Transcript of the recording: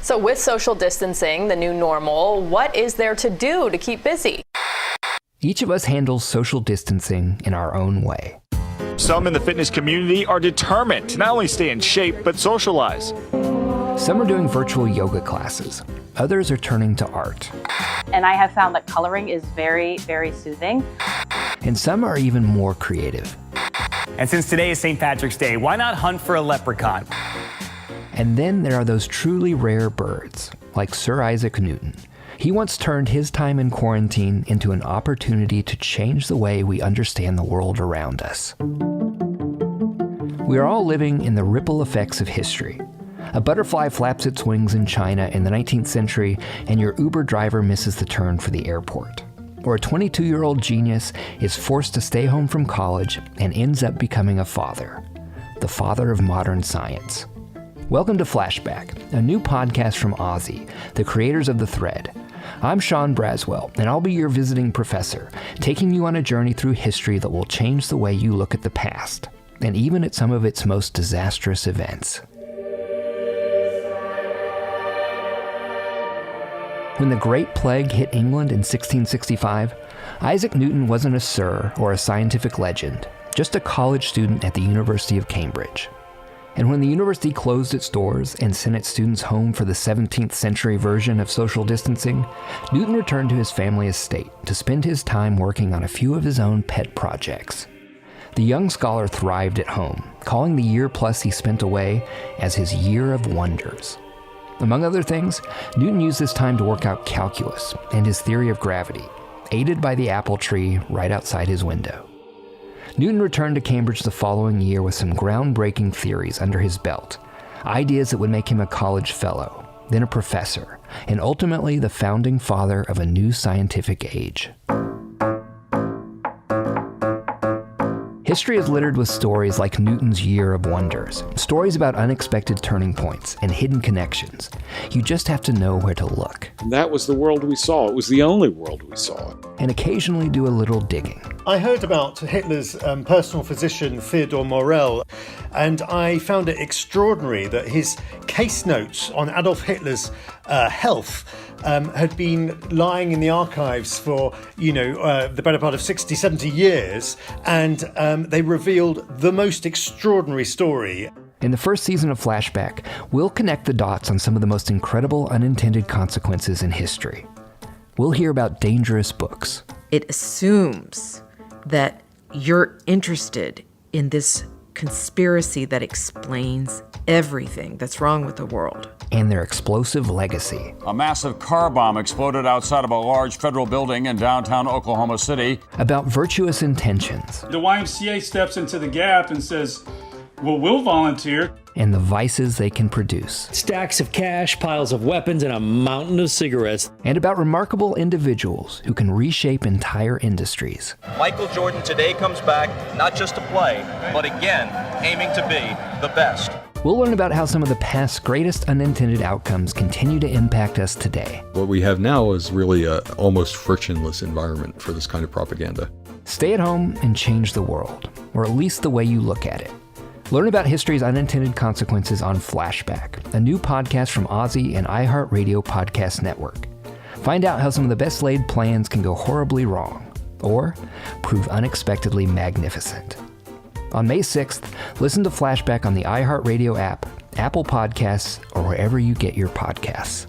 So with social distancing, the new normal, what is there to do to keep busy? Each of us handles social distancing in our own way. Some in the fitness community are determined to not only stay in shape, but socialize. Some are doing virtual yoga classes. Others are turning to art. And I have found that coloring is very, very soothing. And some are even more creative. And since today is St. Patrick's Day, why not hunt for a leprechaun? And then there are those truly rare birds, like Sir Isaac Newton. He once turned his time in quarantine into an opportunity to change the way we understand the world around us. We are all living in the ripple effects of history. A butterfly flaps its wings in China in the 19th century, and your Uber driver misses the turn for the airport. Or a 22-year-old genius is forced to stay home from college and ends up becoming a father. The father of modern science. Welcome to Flashback, a new podcast from OZY, the creators of The Thread. I'm Sean Braswell, and I'll be your visiting professor, taking you on a journey through history that will change the way you look at the past, and even at some of its most disastrous events. When the Great Plague hit England in 1665, Isaac Newton wasn't a sir or a scientific legend, just a college student at the University of Cambridge. And when the university closed its doors and sent its students home for the 17th century version of social distancing, Newton returned to his family estate to spend his time working on a few of his own pet projects. The young scholar thrived at home, calling the year plus he spent away as his year of wonders. Among other things, Newton used this time to work out calculus and his theory of gravity, aided by the apple tree right outside his window. Newton returned to Cambridge the following year with some groundbreaking theories under his belt, ideas that would make him a college fellow, then a professor, and ultimately the founding father of a new scientific age. History is littered with stories like Newton's Year of Wonders, stories about unexpected turning points and hidden connections. You just have to know where to look. And that was the world we saw. It was the only world we saw. And occasionally do a little digging. I heard about Hitler's personal physician, Theodor Morell, and I found it extraordinary that his case notes on Adolf Hitler's health had been lying in the archives for, the better part of 60, 70 years, and they revealed the most extraordinary story. In the first season of Flashback, we'll connect the dots on some of the most incredible unintended consequences in history. We'll hear about dangerous books. It assumes that you're interested in this conspiracy that explains everything that's wrong with the world. And their explosive legacy. A massive car bomb exploded outside of a large federal building in downtown Oklahoma City. About virtuous intentions. The YMCA steps into the gap and says, well, we'll volunteer. And the vices they can produce. Stacks of cash, piles of weapons, and a mountain of cigarettes. And about remarkable individuals who can reshape entire industries. Michael Jordan today comes back, not just to play, but again, aiming to be the best. We'll learn about how some of the past's greatest unintended outcomes continue to impact us today. What we have now is really an almost frictionless environment for this kind of propaganda. Stay at home and change the world, or at least the way you look at it. Learn about history's unintended consequences on Flashback, a new podcast from OZY and iHeartRadio Podcast Network. Find out how some of the best laid plans can go horribly wrong, or prove unexpectedly magnificent. On May 6th, listen to Flashback on the iHeartRadio app, Apple Podcasts, or wherever you get your podcasts.